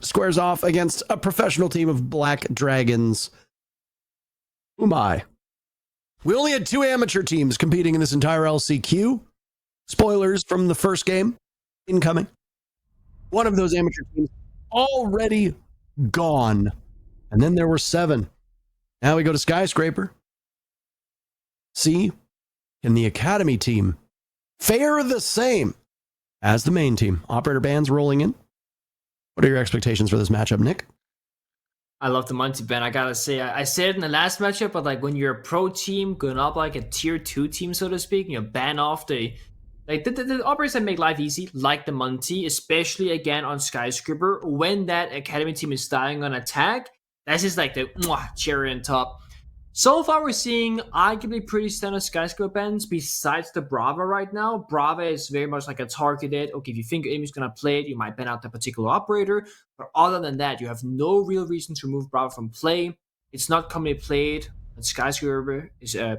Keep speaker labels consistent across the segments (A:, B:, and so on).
A: squares off against a professional team of Black Dragons. Oh my. We only had 2 amateur teams competing in this entire LCQ. Spoilers from the first game incoming. One of those amateur teams already gone. And then there were 7. Now we go to Skyscraper. See, can the Academy team fare the same as the main team? Operator bands rolling in. What are your expectations for this matchup, Nick?
B: I love the Monty ban. I gotta say, I said it in the last matchup, but like when you're a pro team going up like a tier 2 team, so to speak, you know, ban off the operators that make life easy, like the Monty, especially again on Skyscraper, when that Academy team is dying on attack. That's just like the cherry on top. So far, we're seeing arguably pretty standard Skyscraper bans besides the Brava right now. Brava is very much like a targeted, okay, if you think your enemy is going to play it, you might ban out the particular operator. But other than that, you have no real reason to remove Brava from play. It's not commonly played on Skyscraper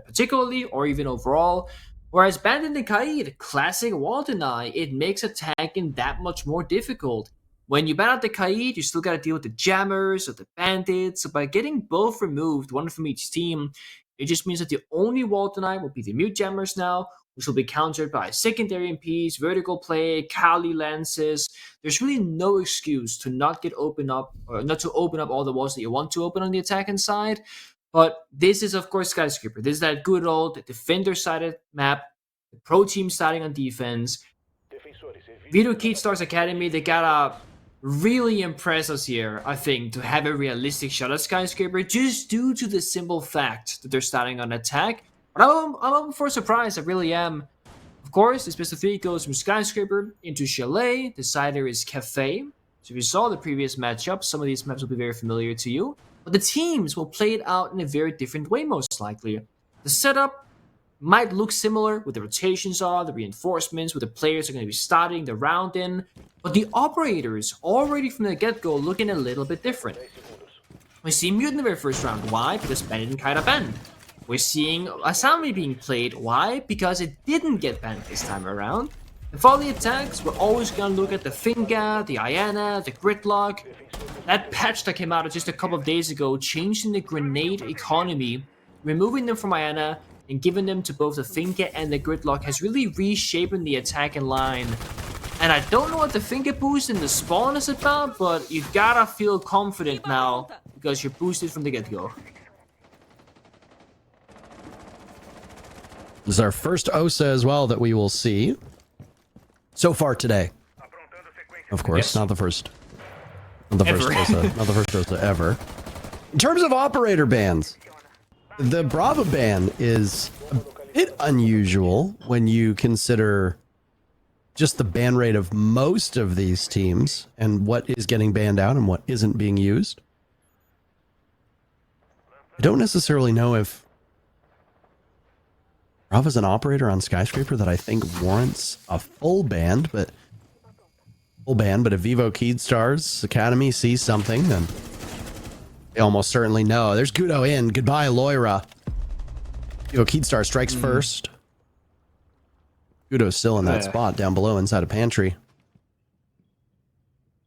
B: particularly, or even overall. Whereas banning the KJeyd, classic wall deny, it makes attacking that much more difficult. When you ban out the KJeyd, you still got to deal with the jammers or the bandits. So by getting both removed, one from each team, it just means that the only wall deny will be the mute jammers now, which will be countered by secondary MPs, vertical play, Kali lances. There's really no excuse to not open up all the walls that you want to open on the attacking side. But this is, of course, Skyscraper. This is that good old defender-sided map, the pro team starting on defense. KJeyd Stars Academy, they gotta really impress us here, I think, to have a realistic shot at Skyscraper, just due to the simple fact that they're starting on attack. But I'm open for a surprise, I really am. Of course, this best of 3 goes from Skyscraper into Chalet. The sider is Cafe. So if you saw the previous matchup, some of these maps will be very familiar to you. But the teams will play it out in a very different way, most likely. The setup might look similar with the rotations are, the reinforcements, with the players are going to be starting the round in, but the operators already from the get-go looking a little bit different. We see Mute in the very first round. Why? Because Ben didn't kind of banned. We're seeing Asami being played. Why? Because it didn't get banned this time around. And for the attacks, we're always going to look at the Finga, the Iana, the Gridlock. That patch that came out just a couple of days ago, changing the grenade economy, removing them from Iana, and giving them to both the Finka and the Gridlock has really reshaped the attacking line. And I don't know what the Finka boost in the spawn is about, but you gotta feel confident now, because you're boosted from the get-go.
A: This is our first OSA as well that we will see so far today. Of course,
B: yes.
A: not the first OSA, not the first OSA ever. In terms of operator bans, the Brava ban is a bit unusual when you consider just the ban rate of most of these teams and what is getting banned out and what isn't being used. I don't necessarily know if Brava's an operator on Skyscraper that I think warrants a full ban, but if Vivo KJeyd Stars Academy sees something, then they almost certainly know. There's Gudo in. Goodbye, Loira. Vivo KJeyd Star strikes first. Gudo's still in that spot down below inside a pantry.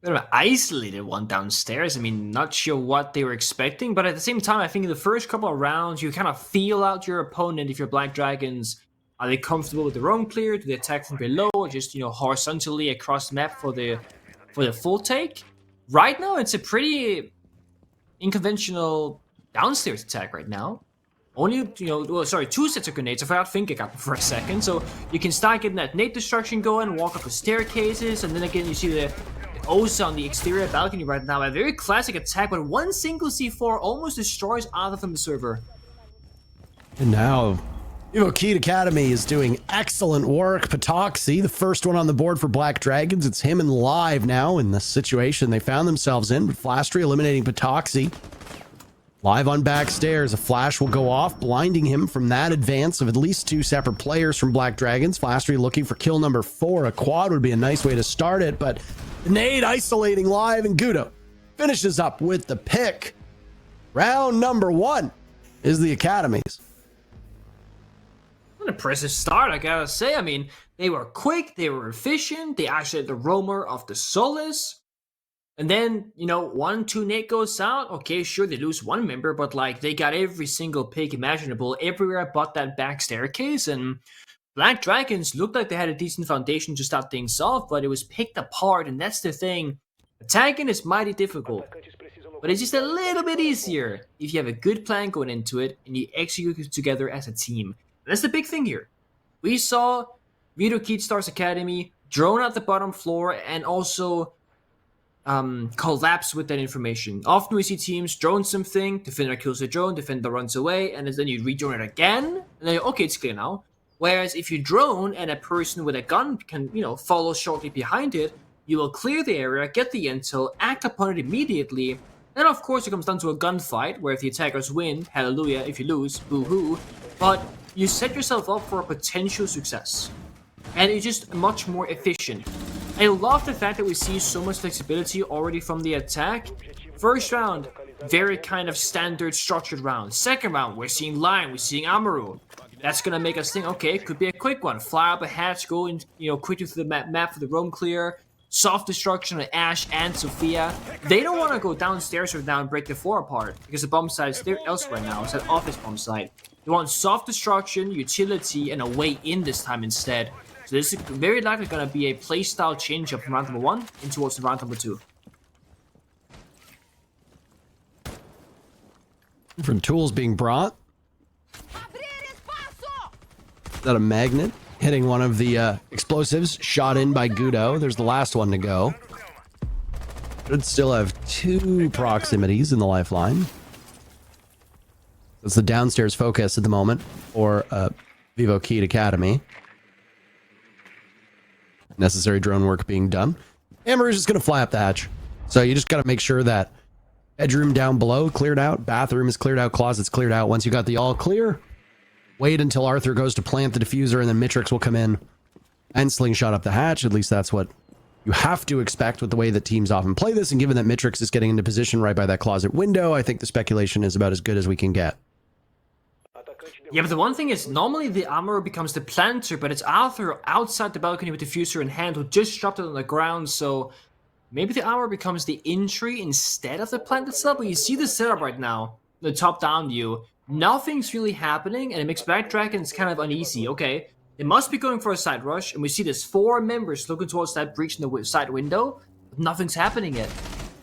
B: Bit of an isolated one downstairs. I mean, not sure what they were expecting, but at the same time, I think in the first couple of rounds, you kind of feel out your opponent if you're Black Dragons. Are they comfortable with their own clear? Do they attack from below or just, horizontally across the map for the full take? Right now, it's a pretty unconventional downstairs attack right now. Only, 2 sets of grenades. I forgot Finka got for a second. So you can start getting that nade destruction going, walk up the staircases, and then again you see the Osa on the exterior balcony right now. A very classic attack, but one single C4 almost destroys Arthur from the server.
A: And now, KJeyd Academy is doing excellent work. Patoxy, the first one on the board for Black Dragons. It's him and Live now in the situation they found themselves in. But Flastry eliminating Patoxy. Live on backstairs, a flash will go off, blinding him from that advance of at least 2 separate players from Black Dragons. Flastry looking for kill number 4. A quad would be a nice way to start it, but nade isolating Live, and Gudo finishes up with the pick. Round number 1 is the Academies.
B: An impressive start, I gotta say. I mean, they were quick, they were efficient, they actually had the roamer of the Solace. And then, 1-2 Nate goes out. Okay, sure, they lose one member, but like they got every single pick imaginable everywhere but that back staircase. And Black Dragons looked like they had a decent foundation to start things off, but it was picked apart, and that's the thing. Attacking is mighty difficult, but it's just a little bit easier if you have a good plan going into it and you execute it together as a team. And that's the big thing here. We saw KJeyd Stars Academy drone at the bottom floor and also collapse with that information. Often we see teams drone something, defender kills the drone, defender runs away, and then you redrone it again, and then okay, it's clear now. Whereas if you drone and a person with a gun can, follow shortly behind it, you will clear the area, get the intel, act upon it immediately. Then of course it comes down to a gunfight, where if the attackers win, hallelujah, if you lose, boo-hoo. But you set yourself up for a potential success. And it's just much more efficient. I love the fact that we see so much flexibility already from the attack. First round, very kind of standard structured round. Second round, we're seeing Lion, we're seeing Amaru. That's gonna make us think, okay, it could be a quick one. Fly up a hatch, go in, quickly through the map for the roam clear. Soft destruction on Ash and Sophia. They don't want to go downstairs right now and break the floor apart, because the bomb site is there elsewhere now. It's an office bomb site. They want soft destruction, utility, and a way in this time instead. So this is very likely going to be a playstyle change up from round number 1 in towards round number 2.
A: Different tools being brought. Is that a magnet? Hitting one of the explosives shot in by Gudo. There's the last one to go. Should still have 2 proximities in the lifeline. That's the downstairs focus at the moment for KJeyd Academy. Necessary drone work being done. Amaru's just going to fly up the hatch. So you just got to make sure that bedroom down below cleared out, bathroom is cleared out, closets cleared out. Once you got the all clear, wait until Arthur goes to plant the diffuser, and then Mitrix will come in and slingshot up the hatch. At least that's what you have to expect with the way that teams often play this. And given that Mitrix is getting into position right by that closet window, I think the speculation is about as good as we can get.
B: Yeah, but the one thing is, normally the Amaru becomes the planter, but it's Arthur outside the balcony with the diffuser in hand who just dropped it on the ground, so maybe the Amaru becomes the entry instead of the plant itself. But you see the setup right now, the top-down view. Nothing's really happening, and it makes Black Dragons kind of uneasy. Okay, they must be going for a side rush, and we see there's 4 members looking towards that breach in the side window, but nothing's happening yet.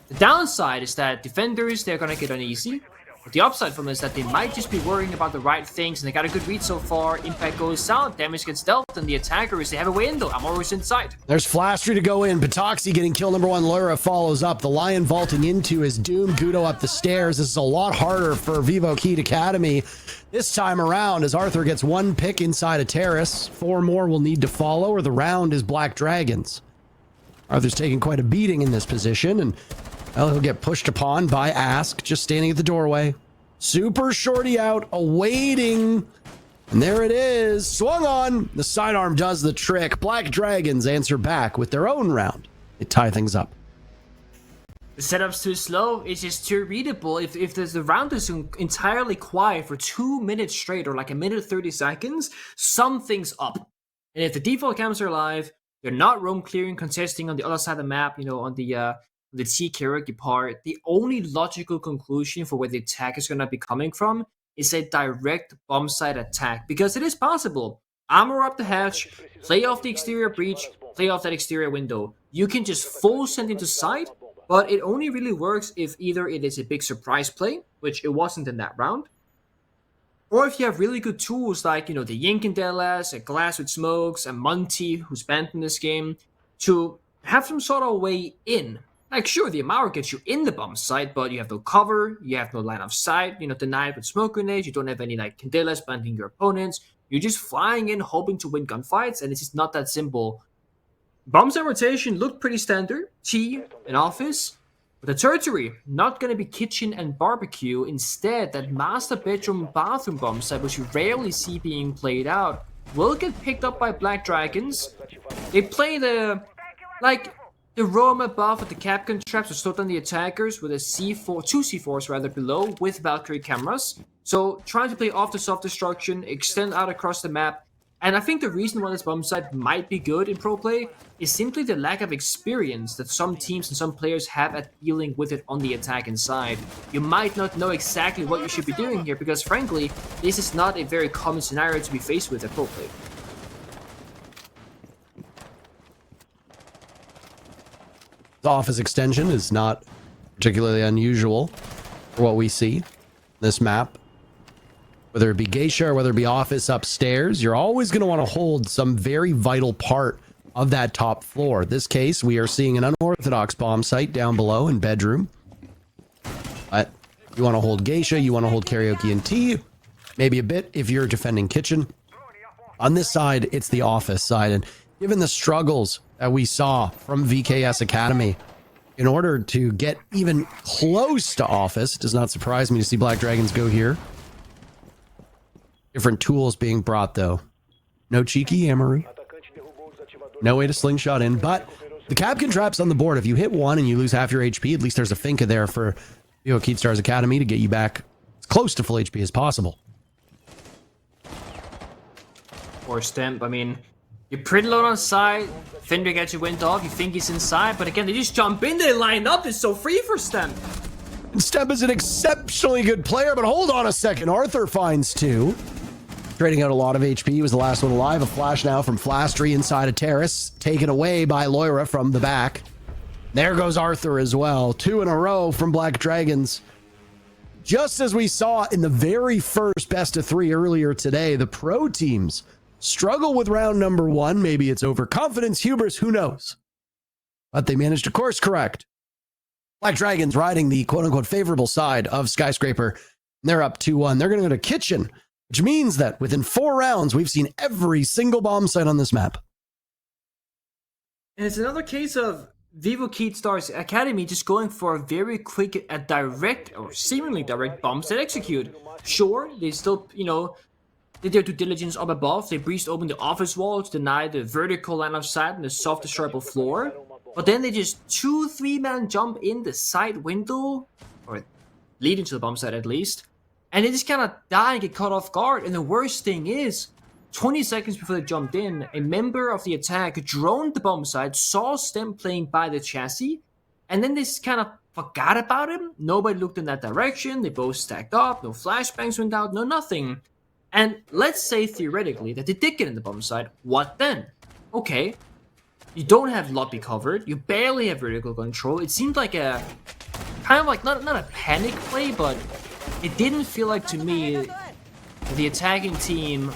B: The downside is that defenders, they're gonna get uneasy. But the upside from this is that they might just be worrying about the right things, and they got a good read so far. Impact goes out, damage gets dealt, and the attackers, they have a way in though. Amaru's inside.
A: There's Flastry to go in. Patoxy getting kill number 1. Lyra follows up. The Lion vaulting into his doom. Gudo up the stairs. This is a lot harder for KJeyd Academy this time around, as Arthur gets 1 pick inside a terrace. 4 more will need to follow, or the round is Black Dragons. Arthur's taking quite a beating in this position, and well, he'll get pushed upon by Ask, just standing at the doorway. Super shorty out, awaiting. And there it is. Swung on. The sidearm does the trick. Black Dragons answer back with their own round. They tie things up.
B: The setup's too slow. It's just too readable. If the round is entirely quiet for 2 minutes straight, or like a minute 30 seconds, something's up. And if the default cams are alive, they're not roam clearing, contesting on the other side of the map, on the T karaoke part, the only logical conclusion for where the attack is going to be coming from is a direct bomb site attack, because it is possible. Armor up the hatch, play off the exterior breach, play off that exterior window. You can just full send into sight, but it only really works if either it is a big surprise play, which it wasn't in that round, or if you have really good tools like, the Yinkendelas, a Glass with Smokes, a Monty, who's banned in this game, to have some sort of way in. Like, sure, the Amaru gets you in the bomb site, but you have no cover, you have no line of sight, denied with smoke grenades, you don't have any, Candelas banting your opponents. You're just flying in, hoping to win gunfights, and it's just not that simple. Bombs and rotation looked pretty standard. T, an office. But the territory, not going to be kitchen and barbecue. Instead, that master bedroom bathroom bomb site, which you rarely see being played out, will get picked up by Black Dragons. They play the roam above with the Capcom traps to slow down the attackers with a C4, 2 C4s rather below with Valkyrie cameras. So trying to play off the soft destruction, extend out across the map, And I think the reason why this bomb site might be good in pro play is simply the lack of experience that some teams and some players have at dealing with it on the attacking side. You might not know exactly what you should be doing here because frankly, this is not a very common scenario to be faced with at pro play.
A: The office extension is not particularly unusual for what we see in this map. Whether it be geisha or whether it be office upstairs, you're always going to want to hold some very vital part of that top floor. In this case, we are seeing an unorthodox bomb site down below in bedroom. But you want to hold geisha, you want to hold karaoke and tea, maybe a bit if you're defending kitchen. On this side, it's the office side. And given the struggles that we saw from VKS Academy, in order to get even close to office, it does not surprise me to see Black Dragons go here. Different tools being brought, though. No cheeky Amaru. No way to slingshot in, but the Capcan traps on the board. If you hit one and you lose half your HP, at least there's a Finka there for KJeyd Stars Academy to get you back as close to full HP as possible.
B: Or Stemp, I mean, you're pretty low on side. Fender gets your wind off, you think he's inside, but again, they just jump in, they line up, it's so free for Stemp.
A: Stemp is an exceptionally good player, but hold on a second. Arthur finds two. Trading out a lot of HP. He was the last one alive. A flash now from Flastry inside a terrace. Taken away by Loira from the back. There goes Arthur as well. Two in a row from Black Dragons. Just as we saw in the very first best of three earlier today, the pro teams struggle with round number one. Maybe it's overconfidence, hubris, who knows? But they managed to course correct. Black Dragons riding the quote-unquote favorable side of Skyscraper. They're up 2-1. They're going to go to Kitchen, which means that within 4 rounds, we've seen every single bomb site on this map.
B: And it's another case of KJeyd Stars Academy just going for a very quick, direct, or seemingly direct bomb site execute. Sure, they still, did their due diligence up above. They breezed open the office wall to deny the vertical line of sight and the soft destroyable floor. But then they just 2-3-man jump in the side window, or leading to the bomb site at least. And they just kind of die and get caught off guard. And the worst thing is, 20 seconds before they jumped in, a member of the attack droned the bomb site, saw Stem playing by the chassis, and then they just kind of forgot about him. Nobody looked in that direction. They both stacked up. No flashbangs went out. No nothing. And let's say theoretically that they did get in the bomb site. What then? Okay. You don't have lobby covered. You barely have vertical control. It seemed like a kind of like not a panic play, but it didn't feel like to me that the attacking team,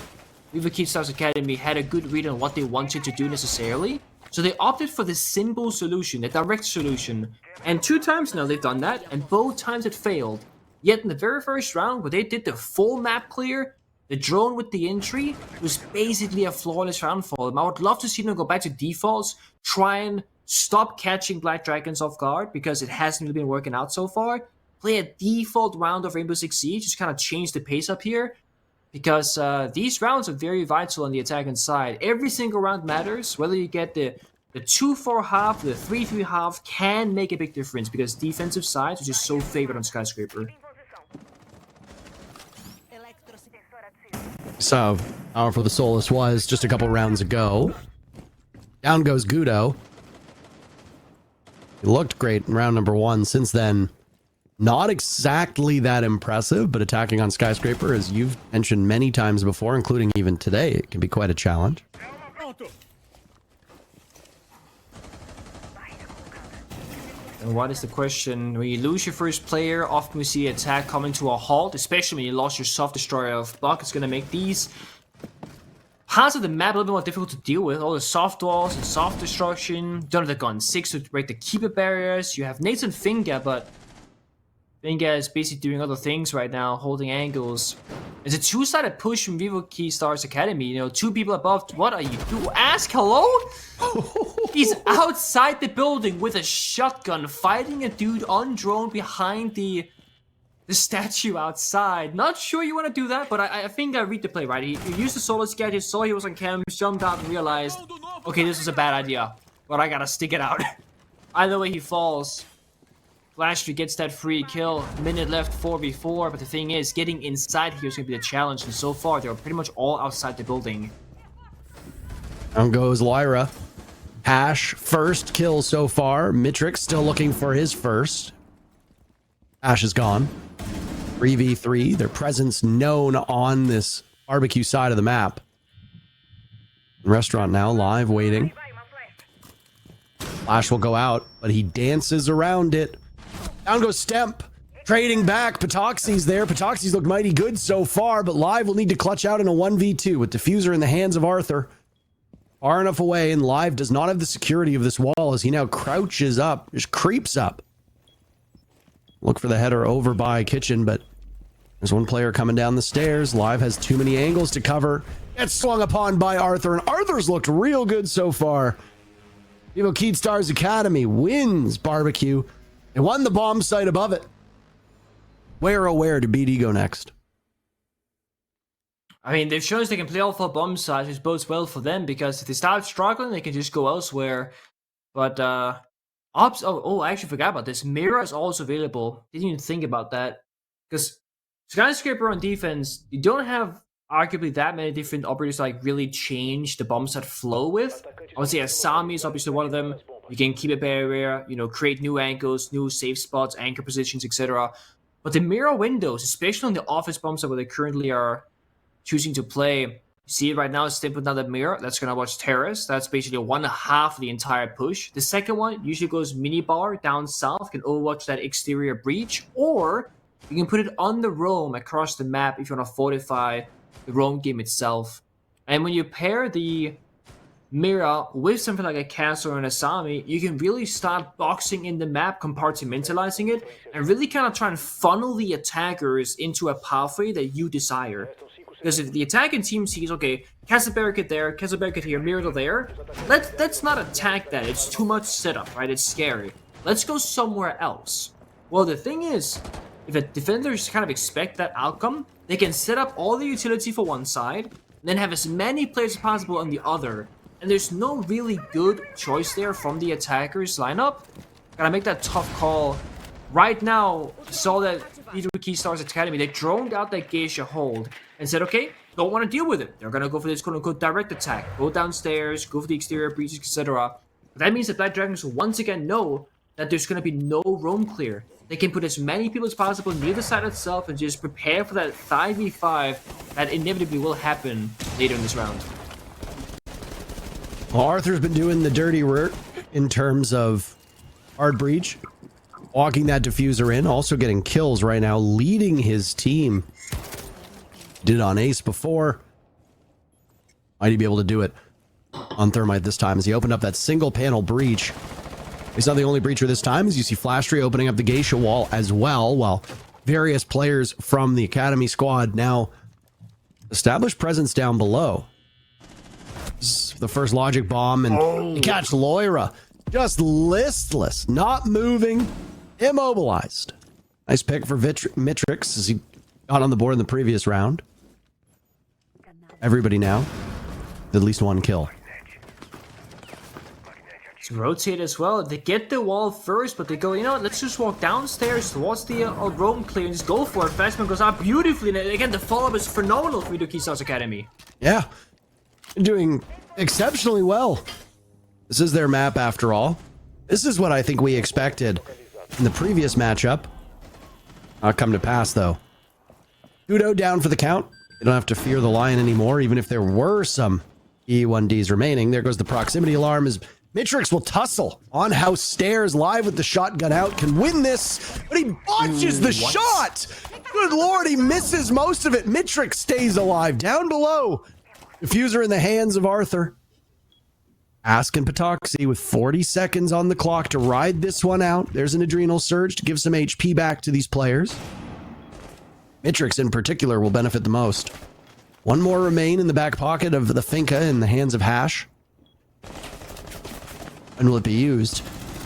B: KJeyd Stars Academy, had a good read on what they wanted to do necessarily. So they opted for the simple solution, the direct solution. And 2 times now they've done that, and both times it failed. Yet in the very first round, where they did the full map clear, the drone with the entry was basically a flawless round for them. I would love to see them go back to defaults, try and stop catching Black Dragons off guard, because it hasn't really been working out so far. Play a default round of Rainbow Six Siege, just kind of change the pace up here. Because these rounds are very vital on the attacking side. Every single round matters. Whether you get the 2-4 half, the 3-3 half can make a big difference, because defensive sides are just so favored on Skyscraper.
A: So, powerful the Solus was just a couple rounds ago. Down goes Gudo. He looked great in round number 1. Since then, not exactly that impressive, but attacking on Skyscraper, as you've mentioned many times before, including even today, it can be quite a challenge.
B: And what is the question? When you lose your first player, often we see attack coming to a halt, especially when you lost your soft destroyer of Buck. It's going to make these parts of the map a little bit more difficult to deal with. All the soft walls and soft destruction. Don't have the gun 6 to break the keeper barriers. You have Nathan Finger, but Finger is basically doing other things right now, holding angles. It's a 2-sided push from KJeyd Stars Academy. 2 people above. What are you doing? Ask hello? He's outside the building with a shotgun, fighting a dude on drone behind the statue outside. Not sure you want to do that, but I think I read the play right. He used the solo sketch, saw he was on cam, jumped out and realized, okay, this is a bad idea, but I gotta stick it out. Either way, he falls. Flashtree gets that free kill. Minute left, 4v4, but the thing is, getting inside here is going to be the challenge, and so far, they're pretty much all outside the building.
A: Down goes Lyra. Hash, first kill so far. Mitrix still looking for his first. Hash is gone. 3v3, their presence known on this barbecue side of the map. Restaurant now live waiting. Flash will go out, but he dances around it. Down goes Stemp. Trading back. Patoxy's there. Patoxy's looked mighty good so far, but Live will need to clutch out in a 1v2 with Diffuser in the hands of Arthur. Far enough away, and Live does not have the security of this wall as he now crouches up, just creeps up. Look for the header over by Kitchen, but there's one player coming down the stairs. Live has too many angles to cover. Gets swung upon by Arthur, and Arthur's looked real good so far. KJeyd Stars Academy wins barbecue and won the bomb site above it. Where, oh where, to beat Ego next?
B: I mean, they've shown us they can play off our bomb sites, which bodes well for them, because if they start struggling, they can just go elsewhere. But, Ops, I actually forgot about this. Mirror is also available. Didn't even think about that. Because Skyscraper on defense, you don't have arguably that many different operators to like really change the bomb site flow with. I would say Asami is obviously one of them. You can keep a barrier, you know, create new angles, new safe spots, anchor positions, etc. But the mirror windows, especially on the office bomb site where they currently are choosing to play, you see it right now, Stimp with another mirror. That's going to watch Terrace. That's basically 1/2 of the entire push. The second one usually goes minibar down south, can overwatch that exterior breach, or you can put it on the roam across the map if you want to fortify the roam game itself. And when you pair the mirror with something like a castle or an Asami, you can really start boxing in the map, compartmentalizing it, and really kind of try and funnel the attackers into a pathway that you desire. Because if the attacking team sees, okay, castle barricade there, castle barricade here, mirror there, let's not attack that. It's too much setup, right? It's scary. Let's go somewhere else. Well, the thing is, if a defenders kind of expect that outcome, they can set up all the utility for one side, and then have as many players as possible on the other. And there's no really good choice there from the attackers lineup. Gotta make that tough call. Right now, saw that KJeyd Stars Academy, they droned out that Geisha hold and said, okay, don't want to deal with it. They're gonna go for this quote-unquote direct attack. Go downstairs, go for the exterior breaches, etc. But that means that Black Dragons will once again know that there's gonna be no roam clear. They can put as many people as possible near the site itself and just prepare for that 5v5 that inevitably will happen later in this round.
A: Well, Arthur's been doing the dirty work in terms of hard breach, walking that diffuser in, also getting kills right now, leading his team. Did it on Ace before. Might he be able to do it on Thermite this time as he opened up that single panel breach. He's not the only breacher this time, as you see Flashtree opening up the Geisha wall as well, while various players from the Academy squad now establish presence down below. This is the first logic bomb, and you catch Lyra. Just listless, not moving, immobilized. Nice pick for Mitrix as he got on the board in the previous round. Everybody now with at least one kill.
B: Rotate as well. They get the wall first, but they go, you know what, let's just walk downstairs towards the roam clear and just go for it. Flashman goes out beautifully, and again, the follow-up is phenomenal for KJeyd Stars Academy.
A: Yeah, doing exceptionally well. This is their map after all. This is what I think we expected in the previous matchup. Not come to pass, though. Udo down for the count. You don't have to fear the Lion anymore, even if there were some E1Ds remaining. There goes the proximity alarm as Mitrix will tussle on house stairs, live with the shotgun out, can win this, but he botches the shot! Good lord, he misses most of it. Mitrix stays alive. Down below, diffuser in the hands of Arthur. Ask and Patoxy with 40 seconds on the clock to ride this one out. There's an adrenal surge to give some HP back to these players. Mitrix in particular will benefit the most. One more remain in the back pocket of the Finca in the hands of Hash. When will it be used?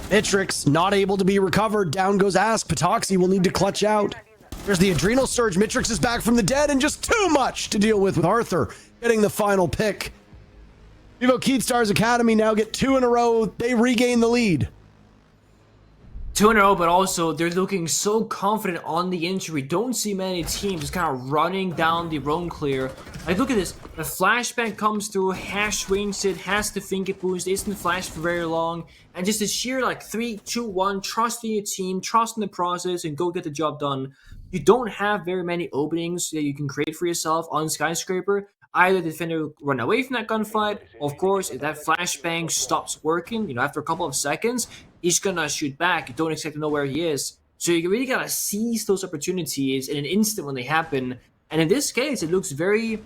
A: Mitrix not able to be recovered. Down goes Ask. Patoxy will need to clutch out. There's the adrenal surge. Mitrix is back from the dead, and just too much to deal with Arthur getting the final pick. KJeyd Stars Academy now get 2 in a row. They regain the lead.
B: 2-0, but also they're looking so confident on the injury. Don't see many teams just kind of running down the roam clear. Like, look at this. The flashbang comes through, hash swings it, has the finger boost, isn't flashed for very long, and just a sheer like 3, 2, 1, trusting your team, trusting the process, and go get the job done. You don't have very many openings that you can create for yourself on Skyscraper. Either the defender will run away from that gunfight. Of course, if that flashbang stops working, after a couple of seconds, he's gonna shoot back. You don't expect to know where he is. So you really gotta seize those opportunities in an instant when they happen. And in this case, it looks very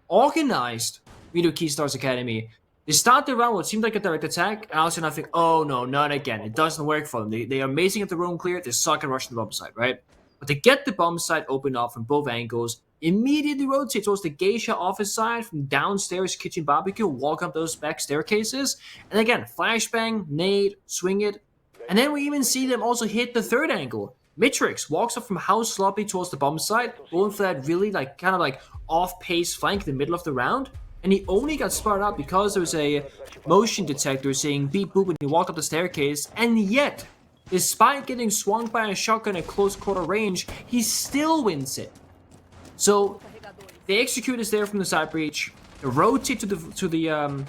B: organized. Vito Keystar's Academy. They start the round what seemed like a direct attack, and also I think, oh no, not again. It doesn't work for them. They are amazing at the roam clear. They suck at rushing the bomb site, right? But they get the bomb site open up from both angles, immediately rotate towards the geisha office side from downstairs kitchen barbecue, walk up those back staircases, and again, flashbang, nade, swing it, and then we even see them also hit the third angle. Mitrix walks up from house lobby towards the bomb site, going for that really kind of off-pace flank in the middle of the round, and he only got spotted out because there was a motion detector saying beep boop when he walked up the staircase, and yet, despite getting swung by a shotgun at close quarter range, he still wins it. So the execute is there from the side breach, the rotate to the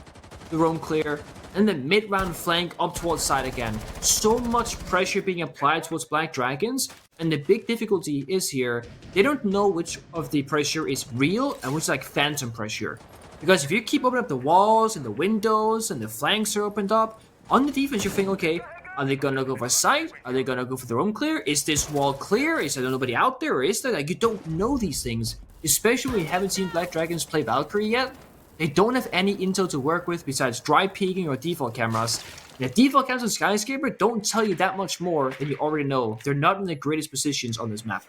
B: roam clear, and the mid-round flank up towards side again. So much pressure being applied towards Black Dragons, and the big difficulty is here, they don't know which of the pressure is real and which is like phantom pressure. Because if you keep opening up the walls and the windows and the flanks are opened up, on the defense you think, okay, are they gonna go for sight? Are they gonna go for the roam clear? Is this wall clear? Is there nobody out there? Or is there? Like, you don't know these things. Especially when you haven't seen Black Dragons play Valkyrie yet. They don't have any intel to work with besides dry peeking or default cameras. And the default cameras on Skyscraper don't tell you that much more than you already know. They're not in the greatest positions on this map.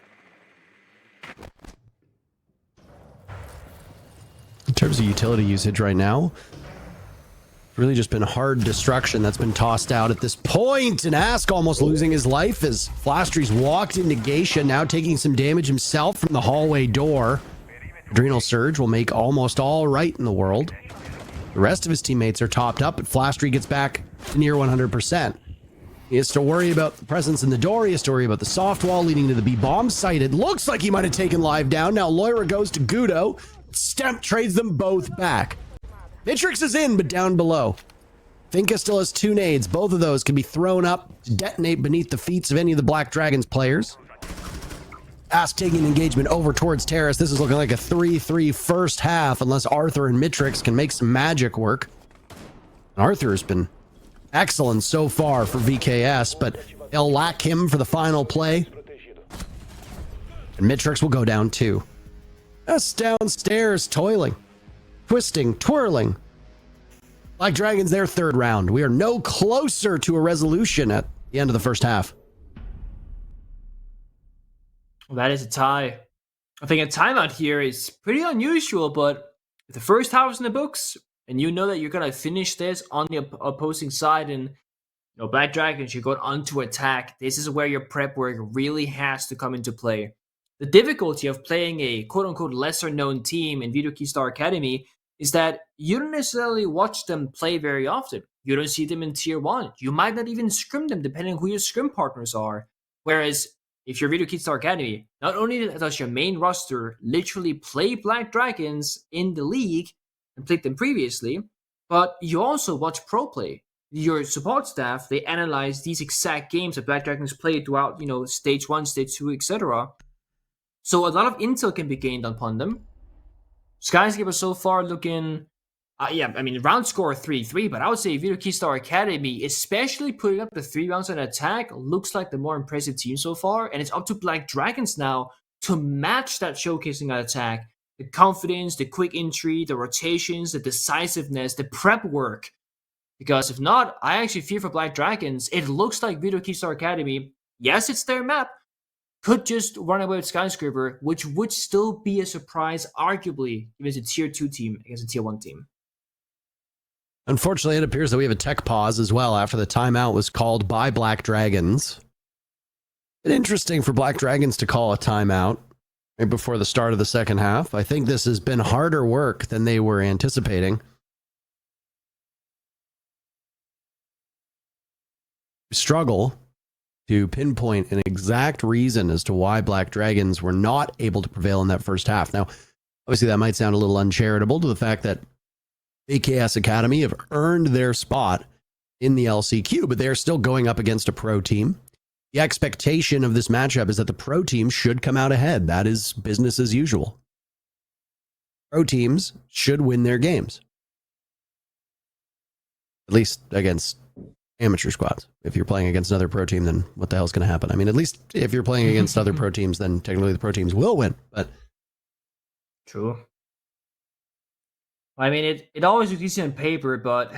A: In terms of utility usage right now, really just been hard destruction that's been tossed out at this point, and Ask almost losing his life as Flastry's walked into Geisha, now taking some damage himself from the hallway door. Adrenal Surge will make almost all right in the world. The rest of his teammates are topped up, but Flastry gets back to near 100%. He has to worry about the presence in the door. He has to worry about the soft wall leading to the B-bomb site. It looks like he might have taken Live down. Now Loira goes to Gudo. Stemp trades them both back. Mitrix is in, but down below. Finka still has 2 nades. Both of those can be thrown up to detonate beneath the feet of any of the Black Dragons players. Ask taking engagement over towards Terrace. This is looking like a 3-3 first half, unless Arthur and Mitrix can make some magic work. And Arthur has been excellent so far for VKS, but they'll lack him for the final play. And Mitrix will go down too. Just downstairs, toiling, twisting, twirling. Black Dragons, their third round. We are no closer to a resolution at the end of the first half.
B: Well, that is a tie. I think a timeout here is pretty unusual, but if the first half is in the books, and you know that you're going to finish this on the opposing side, and Black Dragons, you're going on to attack, this is where your prep work really has to come into play. The difficulty of playing a quote-unquote lesser-known team in Vito Keystar Academy is that you don't necessarily watch them play very often. You don't see them in Tier 1. You might not even scrim them, depending on who your scrim partners are. Whereas, if you're Vito Keystar Academy, not only does your main roster literally play Black Dragons in the league and played them previously, but you also watch pro play. Your support staff, they analyze these exact games that Black Dragons played throughout, stage 1, stage 2, etc. So a lot of intel can be gained upon them. Skyscraper so far looking, round score 3-3, but I would say Vito Keystar Academy, especially putting up the 3 rounds on attack, looks like the more impressive team so far, and it's up to Black Dragons now to match that showcasing on attack. The confidence, the quick entry, the rotations, the decisiveness, the prep work. Because if not, I actually fear for Black Dragons. It looks like Vito Keystar Academy, yes, it's their map, could just run away with Skyscraper, which would still be a surprise, arguably, if it's a Tier 2 team against a Tier 1 team.
A: Unfortunately, it appears that we have a tech pause as well after the timeout was called by Black Dragons. It's interesting for Black Dragons to call a timeout right before the start of the second half. I think this has been harder work than they were anticipating. Struggle to pinpoint an exact reason as to why Black Dragons were not able to prevail in that first half. Now, obviously, that might sound a little uncharitable to the fact that AKS Academy have earned their spot in the LCQ, but they're still going up against a pro team. The expectation of this matchup is that the pro team should come out ahead. That is business as usual. Pro teams should win their games, at least against amateur squads. If you're playing against another pro team, then what the hell's going to happen? I mean, at least if you're playing against other pro teams, then technically the pro teams will win. But
B: true. I mean, it always looks easy on paper, but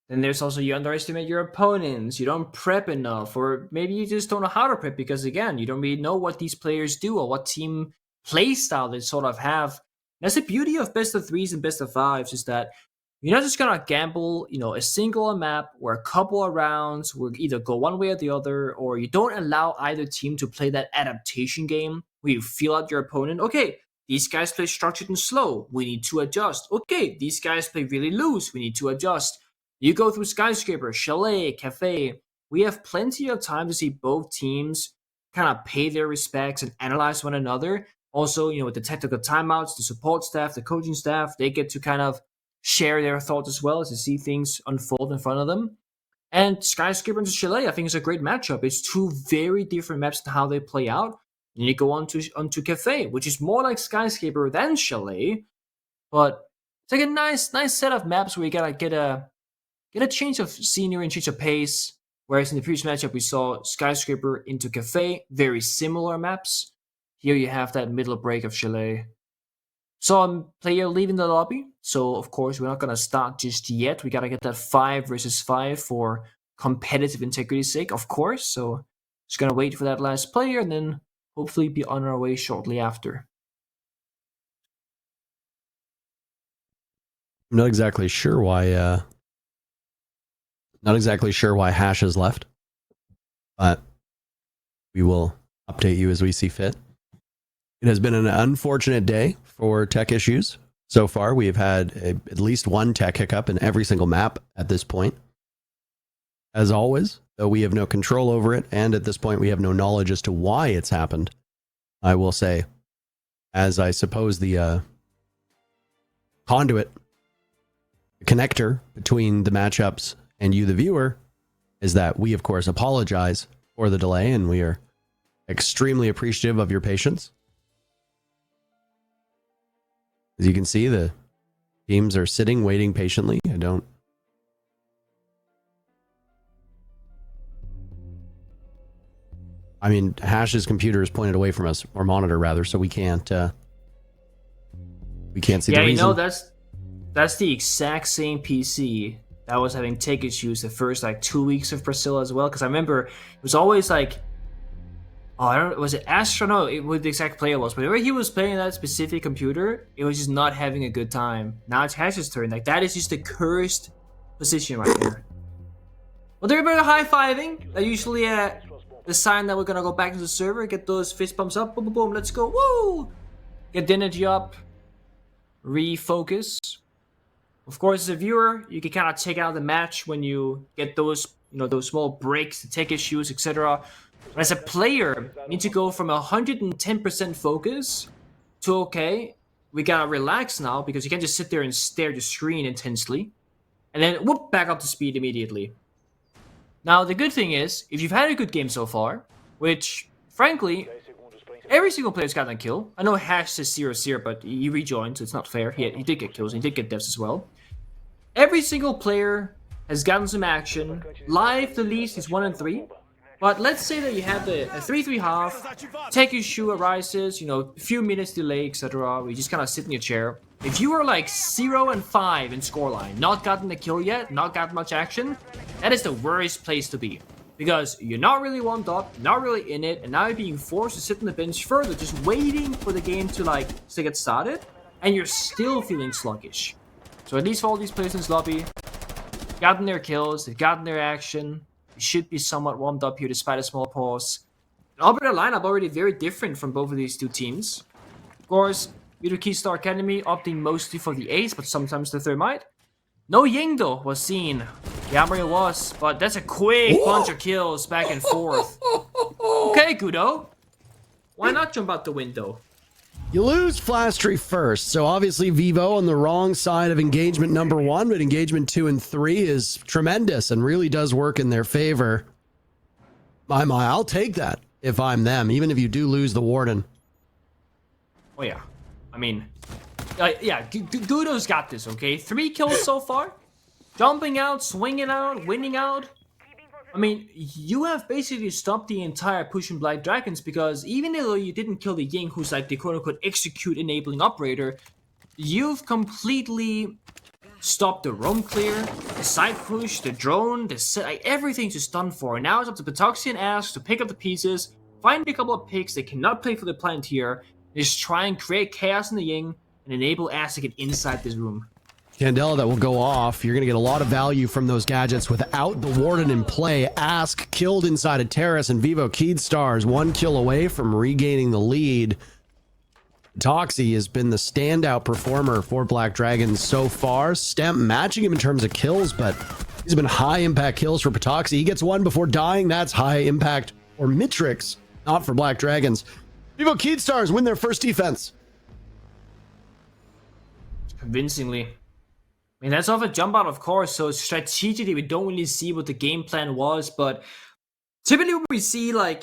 B: then there's also you underestimate your opponents. You don't prep enough, or maybe you just don't know how to prep because, again, you don't really know what these players do or what team play style they sort of have. And that's the beauty of best of threes and best of fives, is that you're not just gonna gamble, a single map or a couple of rounds where either go one way or the other, or you don't allow either team to play that adaptation game where you feel out your opponent. Okay, these guys play structured and slow. We need to adjust. Okay, these guys play really loose. We need to adjust. You go through Skyscraper, Chalet, Cafe. We have plenty of time to see both teams kind of pay their respects and analyze one another. Also, with the technical timeouts, the support staff, the coaching staff, they get to kind of share their thoughts as well as to see things unfold in front of them. And Skyscraper and Chalet, I think, is a great matchup. It's two very different maps and how they play out. And you go onto Cafe, which is more like Skyscraper than Chalet, but it's like a nice set of maps where you gotta get a change of scenery and change of pace. Whereas in the previous matchup, we saw Skyscraper into Cafe, very similar maps. Here you have that middle break of Chalet. So player leaving the lobby. So of course we're not gonna start just yet. We gotta get that 5 versus 5 for competitive integrity's sake, of course. So just gonna wait for that last player and then hopefully be on our way shortly after.
A: I'm not exactly sure why Hash has left, but we will update you as we see fit. It has been an unfortunate day for tech issues. So far, we have had at least one tech hiccup in every single map at this point. As always, though we have no control over it, and at this point we have no knowledge as to why it's happened, I will say, as I suppose the conduit, the connector between the matchups and you, the viewer, is that we, of course, apologize for the delay, and we are extremely appreciative of your patience. As you can see, the teams are sitting, waiting patiently. I mean, Hash's computer is pointed away from us, or monitor rather, so we can't see the reason.
B: Yeah, that's the exact same PC that was having tech issues the first 2 weeks of Priscilla as well. Because I remember it was always was it Astro? No, what the exact player was. But whenever he was playing that specific computer, it was just not having a good time. Now it's Hash's turn. That is just a cursed position right there. Well, they're about high-fiving. Usually the sign that we're gonna go back to the server, get those fist bumps up, boom, boom, boom, let's go, woo! Get the energy up, refocus. Of course, as a viewer, you can kind of check out the match when you get those, those small breaks, the tech issues, etc. But as a player, you need to go from 110% focus to, okay, we gotta relax now, because you can't just sit there and stare at the screen intensely, and then whoop, back up to speed immediately. Now, the good thing is, if you've had a good game so far, which, frankly, every single player's gotten a kill. I know Hash says 0-0, but he rejoined, so it's not fair. He did get kills, and he did get deaths as well. Every single player has gotten some action. Live, the least, is 1-3. But let's say that you have a 3-3 half, tech issue arises, a few minutes delay, etc. We just kind of sit in your chair. If you are 0-5 in scoreline, not gotten a kill yet, not got much action, that is the worst place to be. Because you're not really warmed up, not really in it, and now you're being forced to sit on the bench further, just waiting for the game to get started, and you're still feeling sluggish. So at least for all these players in this lobby, gotten their kills, they've gotten their action, they should be somewhat warmed up here despite a small pause. And Alberta lineup already very different from both of these two teams. Of course, Peter Keystar Academy opting mostly for the ace, but sometimes the thermite. No Yingdo was seen Yeah, it was, but that's a quick bunch of kills back and forth. Okay, Gudo. Why not jump out the window?
A: You lose Flastry first, so obviously Vivo on the wrong side of engagement number 1, but engagement 2 and 3 is tremendous and really does work in their favor. My, I'll take that if I'm them, even if you do lose the Warden.
B: Oh yeah, I mean, yeah, Gudo's got this, okay? 3 kills so far. Jumping out, swinging out, winning out. I mean, you have basically stopped the entire push in Black Dragons because even though you didn't kill the Ying, who's like the quote-unquote execute enabling operator, you've completely stopped the roam clear, the side push, the drone, like, everything's just done for. And now it's up to Patoxy and Ask to pick up the pieces, find a couple of picks. They cannot play for the plant here. They just try and create chaos in the Ying and enable Ask to get inside this room.
A: Candela that will go off. You're going to get a lot of value from those gadgets without the Warden in play. Ask killed inside a terrace, and Vivo KJeyd Stars 1 kill away from regaining the lead. Toxie has been the standout performer for Black Dragons so far. Stemp matching him in terms of kills, but these have been high impact kills for Patoxie. He gets 1 before dying. That's high impact or Mitrix, not for Black Dragons. Vivo KJeyd Stars win their first defense.
B: Convincingly. I mean, that's off a jump out, of course, so strategically we don't really see what the game plan was, but typically when we see, like,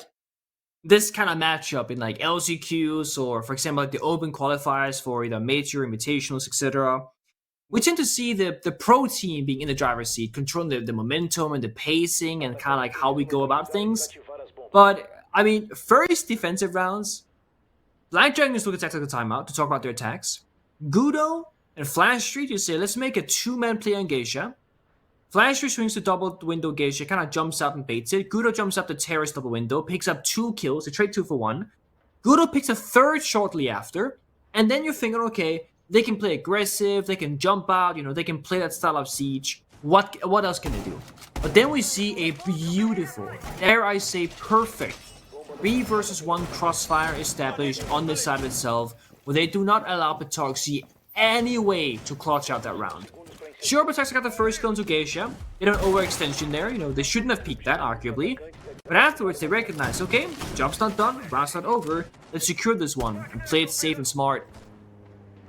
B: this kind of matchup in, like, LCQs or, for example, like the open qualifiers for either major, invitationals, etc., we tend to see the pro team being in the driver's seat, controlling the momentum and the pacing and kind of like how we go about things. But, I mean, first defensive rounds, Black Dragons took a tactical timeout to talk about their attacks. Gudo and Flash Street, you say, let's make a 2-man play on Geisha. Flash Street swings to double window Geisha, kind of jumps out and baits it. Gudo jumps up the terrace double window, picks up 2 kills, they trade 2 for 1. Gudo picks a 3rd shortly after, and then you're thinking, okay, they can play aggressive, they can jump out, you know, they can play that style of siege. What else can they do? But then we see a beautiful, dare I say perfect, 3 versus 1 crossfire established on the side itself, where they do not allow Patoxy any way to clutch out that round. Sure, Patoxy got the first kill into Geisha. They don't overextension there, you know, they shouldn't have peeked that, arguably. But afterwards, they recognize, okay, job's not done, round's not over, let's secure this one and play it safe and smart.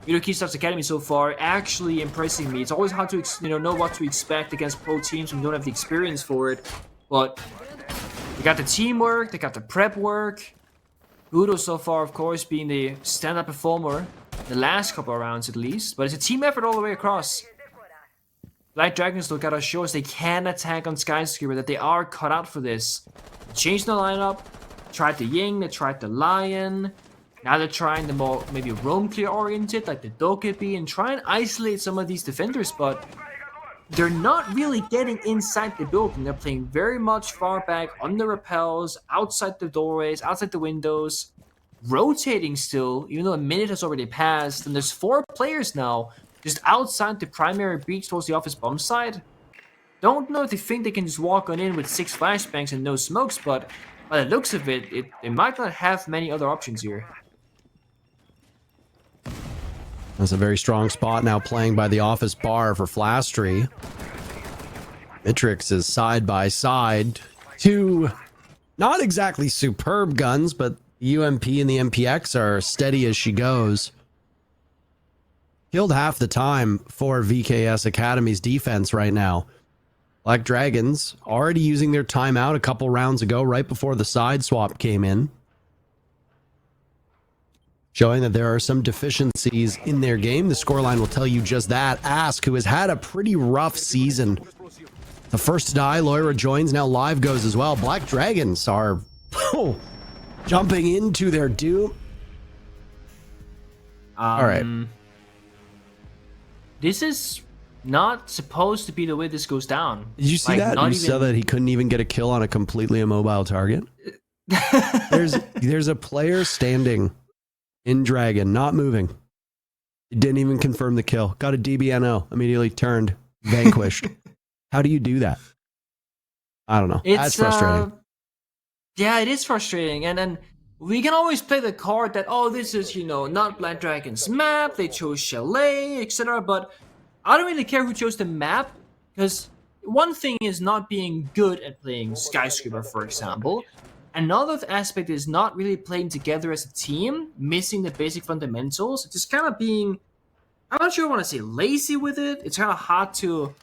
B: Vivo KJeyd Stars Academy so far actually impressing me. It's always hard to know what to expect against pro teams when you don't have the experience for it. But they got the teamwork, they got the prep work. Gudo so far, of course, being the stand-up performer the last couple of rounds at least. But it's a team effort all the way across. Black Dragons look gotta show us they can attack on Skyscraper, that they are cut out for this. They changed the lineup, tried the Ying, they tried the Lion. Now they're trying the more maybe roam clear oriented, like the Dokkaebi, and try and isolate some of these defenders, but they're not really getting inside the building. They're playing very much far back on the rappels, outside the doorways, outside the windows, rotating still, even though a minute has already passed, and there's 4 players now just outside the primary breach towards the office bomb side. Don't know if they think they can just walk on in with 6 flashbangs and no smokes, but by the looks of it, they might not have many other options here.
A: That's a very strong spot now playing by the office bar for Flastry. Mitrix is side by side. 2 not exactly superb guns, but the UMP and the MPX are steady as she goes. Killed half the time for VKS Academy's defense right now. Black Dragons already using their timeout a couple rounds ago, right before the side swap came in, showing that there are some deficiencies in their game. The scoreline will tell you just that. Ask, who has had a pretty rough season. The first to die, Loira joins, now Live goes as well. Black Dragons are jumping into their doom. All right.
B: This is not supposed to be the way this goes down.
A: Did you see that? You saw that he couldn't even get a kill on a completely immobile target? There's a player standing in Dragon, not moving. He didn't even confirm the kill. Got a DBNO. Immediately turned. Vanquished. How do you do that? I don't know. That's frustrating.
B: Yeah, it is frustrating. And then we can always play the card that, oh, this is, not Black Dragon's map. They chose Chalet, etc. But I don't really care who chose the map, because one thing is not being good at playing Skyscraper, for example. Another aspect is not really playing together as a team, missing the basic fundamentals. It's just kind of being, I'm not sure I want to say lazy with it. It's kind of hard to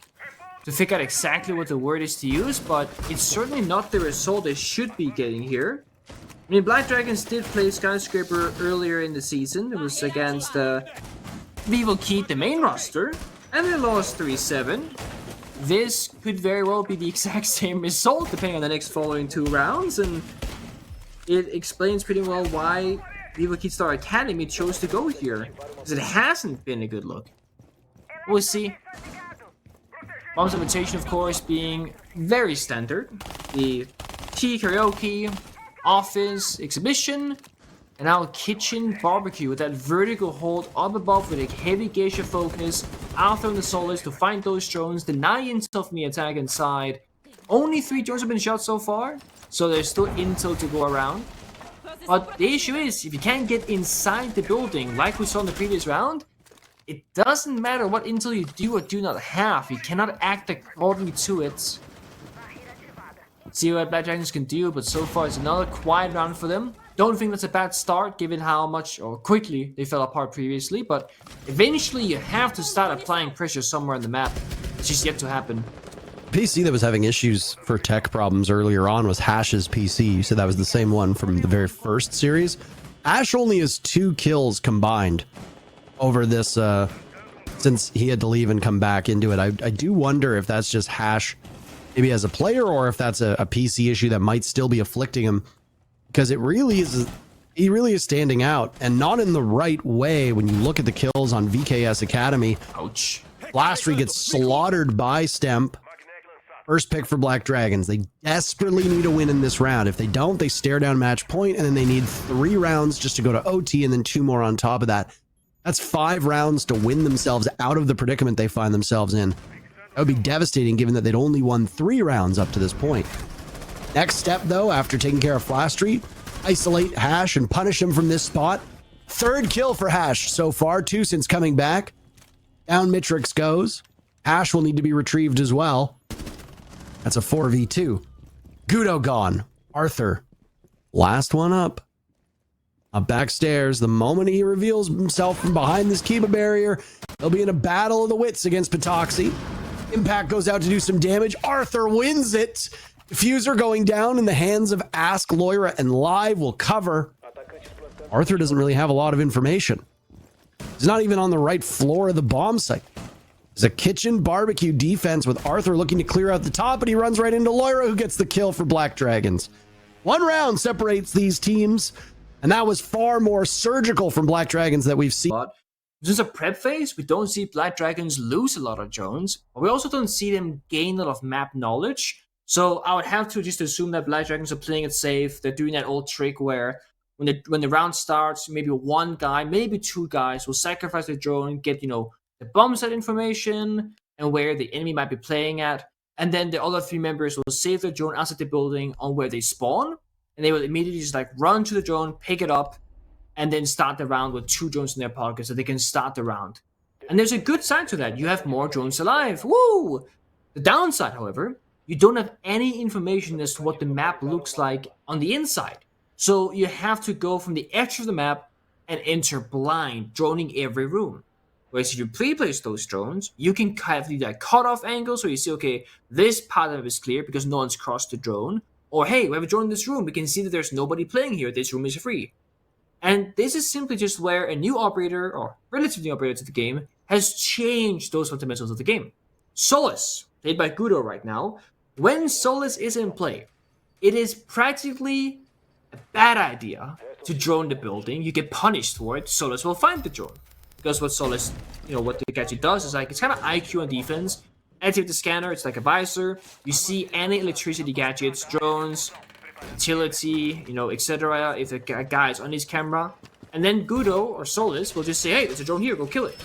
B: figure out exactly what the word is to use, but it's certainly not the result they should be getting here. I mean, Black Dragons did play Skyscraper earlier in the season. It was against Vivo KJeyd, the main roster, and they lost 3-7. This could very well be the exact same result depending on the next following 2 rounds, and it explains pretty well why Vivo KJeyd Star Academy chose to go here, because it hasn't been a good look. We'll see. Bomb's invitation, of course, being very standard. The tea karaoke, office, exhibition, and now kitchen barbecue with that vertical hold up above with a heavy geisha focus. Arthur and the Solis to find those drones, deny intel from the attack inside. Only 3 drones have been shot so far, so there's still intel to go around. But the issue is, if you can't get inside the building like we saw in the previous round, it doesn't matter what intel you do or do not have. You cannot act according to it. See what Black Dragons can do, but so far it's another quiet round for them. Don't think that's a bad start, given how much or quickly they fell apart previously, but eventually you have to start applying pressure somewhere on the map. It's just yet to happen.
A: PC that was having issues for tech problems earlier on was Hash's PC. You said that was the same one from the very first series. Ash only has 2 kills combined over this, since he had to leave and come back into it. I do wonder if that's just Hash, maybe as a player, or if that's a PC issue that might still be afflicting him. Because it really is, he really is standing out, and not in the right way when you look at the kills on VKS Academy.
B: Ouch.
A: Lastry gets slaughtered by Stemp. First pick for Black Dragons. They desperately need a win in this round. If they don't, they stare down match point, and then they need 3 rounds just to go to OT, and then 2 more on top of that. That's 5 rounds to win themselves out of the predicament they find themselves in. That would be devastating given that they'd only won 3 rounds up to this point. Next step, though, after taking care of Flashstreet, isolate Hash and punish him from this spot. 3rd kill for Hash so far, 2 since coming back. Down Mitrix goes. Hash will need to be retrieved as well. That's a 4v2. Gudo gone. Arthur, last one up. Up backstairs, the moment he reveals himself from behind this Kiba barrier, he'll be in a battle of the wits against Patoxy. Impact goes out to do some damage. Arthur wins it. Diffuser going down in the hands of Ask, Loira, and Live will cover. Arthur doesn't really have a lot of information. He's not even on the right floor of the bomb site. There's a kitchen barbecue defense with Arthur looking to clear out the top, and he runs right into Loira, who gets the kill for Black Dragons. 1 round separates these teams, and that was far more surgical from Black Dragons that we've seen.
B: Since a prep phase, we don't see Black Dragons lose a lot of drones, but we also don't see them gain a lot of map knowledge. So I would have to just assume that Black Dragons are playing it safe. They're doing that old trick where when the round starts, maybe 1 guy, maybe 2 guys will sacrifice their drone, get, the bomb set information and where the enemy might be playing at. And then the other 3 members will save their drone outside the building on where they spawn. And they will immediately just run to the drone, pick it up, and then start the round with 2 drones in their pocket so they can start the round. And there's a good side to that. You have more drones alive. Woo! The downside, however, you don't have any information as to what the map looks like on the inside. So you have to go from the edge of the map and enter blind, droning every room. Whereas if you pre-place those drones, you can have the cut-off angle, so you see, okay, this part of it is clear because no one's crossed the drone. Or, hey, we have a drone in this room, we can see that there's nobody playing here, this room is free. And this is simply just where a new operator, or relatively new operator to the game, has changed those fundamentals of the game. Solus, played by Gudo right now, when Solus is in play, it is practically a bad idea to drone the building. You get punished for it. Solus will find the drone. Because what Solus, what the gadget does is it's kind of IQ on defense. Activate the scanner, it's like a visor. You see any electricity gadgets, drones, utility, etc. if a guy is on his camera. And then Gudo or Solus will just say, hey, there's a drone here, go kill it.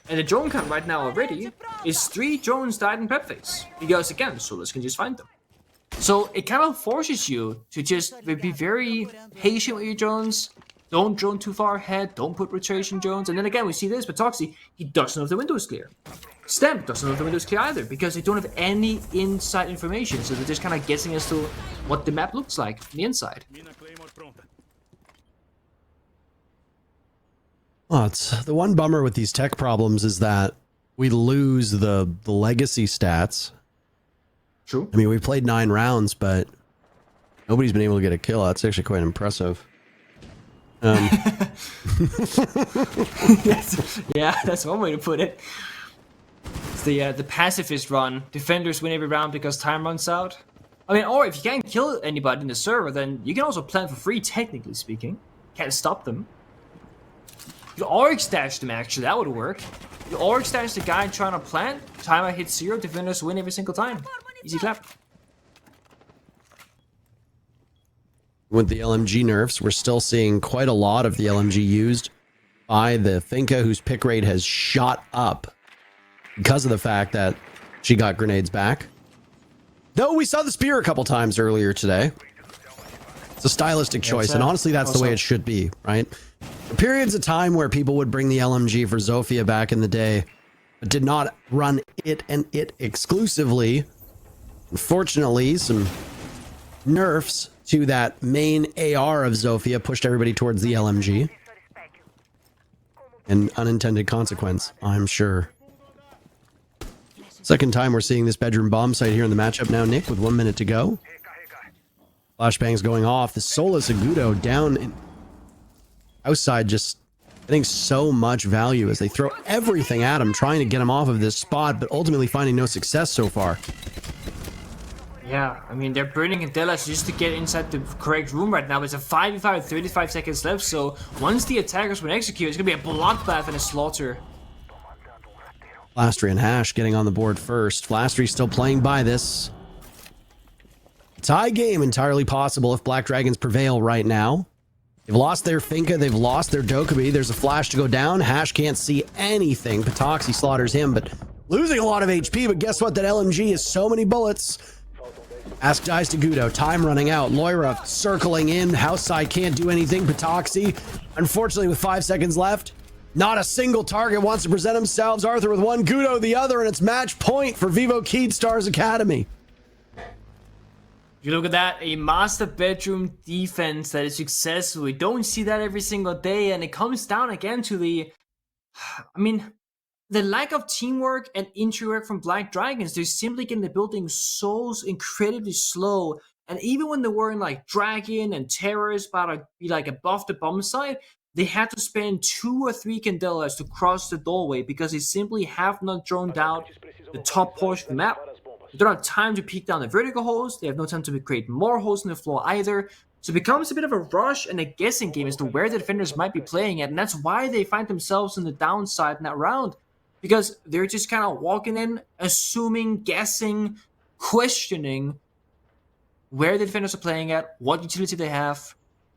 B: And the drone count right now already is 3 drones died in prep phase. Because again, Solus can just find them. So it kind of forces you to just be very patient with your drones. Don't drone too far ahead. Don't put rotation drones. And then again, we see this, but Toxie, he doesn't know if the window is clear. Stem doesn't know if the window is clear either, because they don't have any inside information. So they're just kind of guessing as to what the map looks like on the inside.
A: Well, it's the one bummer with these tech problems is that we lose the legacy stats.
B: True.
A: I mean, we played 9 rounds, but nobody's been able to get a kill. That's actually quite impressive.
B: Yeah, that's one way to put it. It's the pacifist run. Defenders win every round because time runs out. I mean, or if you can't kill anybody in the server, then you can also plant for free, technically speaking. Can't stop them. You org stash them, actually, that would work. You org stash the guy trying to plant, timer hits 0, defenders win every single time. Easy clap.
A: With the LMG nerfs, we're still seeing quite a lot of the LMG used by the Finka, whose pick rate has shot up because of the fact that she got grenades back. Though we saw the spear a couple times earlier today. It's a stylistic choice, and honestly, that's the way it should be, right? Periods of time where people would bring the LMG for Zofia back in the day, but did not run it and it exclusively. Unfortunately, some nerfs to that main AR of Zofia pushed everybody towards the LMG. An unintended consequence, I'm sure. Second time we're seeing this bedroom bomb site here in the matchup now, Nick, with 1 minute to go. Flashbangs going off. The Solus Agudo down in outside, just getting so much value as they throw everything at him, trying to get him off of this spot, but ultimately finding no success so far.
B: Yeah, I mean, they're burning Candelas just to get inside the correct room right now. It's a 5v5, 35 seconds left, so once the attackers will execute, it's going to be a bloodbath and a slaughter.
A: Flastry and Hash getting on the board first. Flastry still playing by this. Tie game entirely possible if Black Dragons prevail right now. They've lost their Finka, they've lost their Dokkaebi. There's a flash to go down. Hash can't see anything. Patoxy slaughters him, but losing a lot of HP. But guess what? That LMG is so many bullets. Ask dies to Gudo. Time running out. Loira circling in. House side can't do anything. Patoxy, unfortunately, with 5 seconds left, not a single target wants to present themselves. Arthur with one, Gudo the other, and it's match point for Vivo KJeyd Stars Academy.
B: You look at that, a master bedroom defense that is successful. We don't see that every single day, and it comes down again to the lack of teamwork and interact from Black Dragons. They're simply getting the building so incredibly slow, and even when they were in like Dragon and Terrors about to be like above the bomb site, they had to spend 2 or 3 Candelas to cross the doorway because they simply have not droned out the top portion of the map. They don't have time to peek down the vertical holes. They have no time to create more holes in the floor either. So it becomes a bit of a rush and a guessing game as to where the defenders might be playing at. And that's why they find themselves on the downside in that round. Because they're just kind of walking in, assuming, guessing, questioning where the defenders are playing at, what utility they have,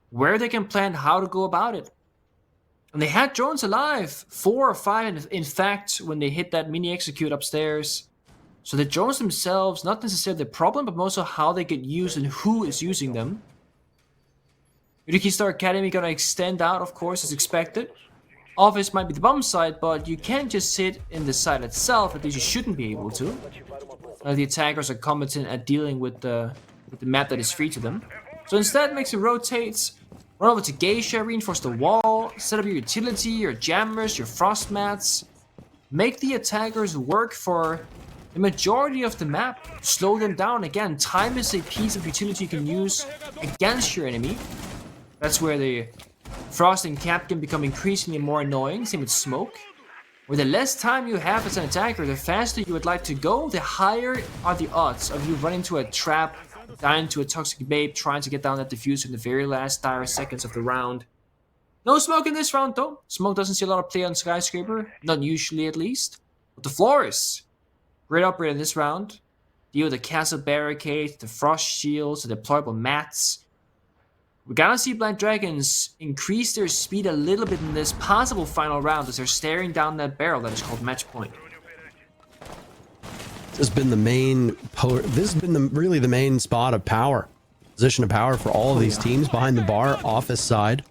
B: where they can plan how to go about it. And they had drones alive, 4 or 5 in fact, when they hit that mini execute upstairs. So the drones themselves, not necessarily the problem, but also how they get used and who is using them. KJeyd Star Academy gonna extend out, of course, as expected. Office might be the bomb site, but you can't just sit in the site itself, at least you shouldn't be able to. The attackers are competent at dealing with the map that is free to them. So instead, makes it rotate, run over to Geisha, reinforce the wall, set up your utility, your jammers, your frost mats. Make the attackers work for the majority of the map. Slow them down. Again, time is a piece of utility you can use against your enemy. That's where the frost and cap can become increasingly more annoying. Same with smoke. Where the less time you have as an attacker, the faster you would like to go, the higher are the odds of you running into a trap, dying into a toxic babe, trying to get down that diffuser in the very last dire seconds of the round. No smoke in this round though. Smoke doesn't see a lot of play on Skyscraper, not usually at least. But the floors, great operator in this round. Deal with the castle barricade, the frost shields, the deployable mats. We're gonna see Black Dragons increase their speed a little bit in this possible final round as they're staring down that barrel that is called match point.
A: This has been the main really the main spot of power, position of power for all of these teams behind the bar, office side.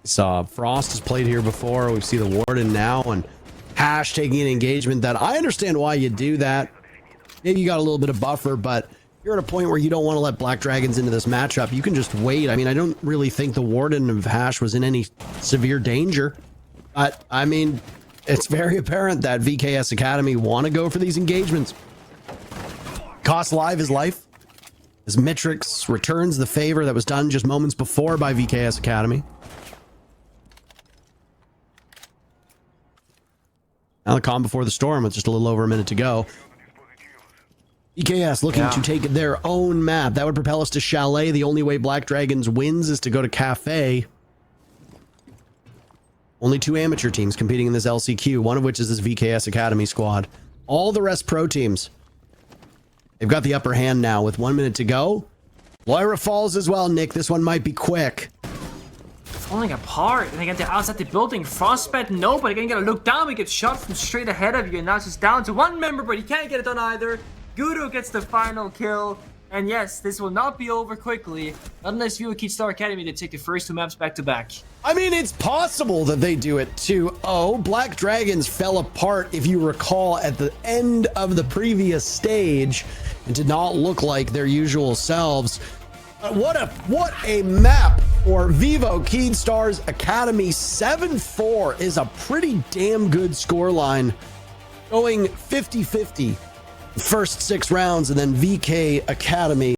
A: Saw Frost has played here before. We see the Warden now, and Hash taking an engagement that I understand why you do that. Maybe you got a little bit of buffer, but you're at a point where you don't want to let Black Dragons into this matchup. You can just wait. I mean, I don't really think the Warden of Hash was in any severe danger. But, I mean, it's very apparent that VKS Academy want to go for these engagements. Cost live is life. As Mitrix returns the favor that was done just moments before by VKS Academy. Now the calm before the storm with just a little over a minute to go. VKS looking to take their own map. That would propel us to Chalet. The only way Black Dragons wins is to go to Cafe. Only 2 amateur teams competing in this LCQ, one of which is this VKS Academy squad. All the rest pro teams. They've got the upper hand now with 1 minute to go. Loira falls as well, Nick. This one might be quick.
B: Falling apart, and they get outside the building. Frostbite, nobody can get a look down. We get shot from straight ahead of you, and now it's just down to 1 member, but he can't get it done either. Gudo gets the final kill, and yes, this will not be over quickly, not unless you keep Star Academy to take the first 2 maps back to back.
A: I mean, it's possible that they do it too. Oh, Black Dragons fell apart, if you recall, at the end of the previous stage, and did not look like their usual selves. What a map for Vivo KJeyd Stars Academy. 7-4 is a pretty damn good scoreline. Going 50-50 first 6 rounds, and then VK Academy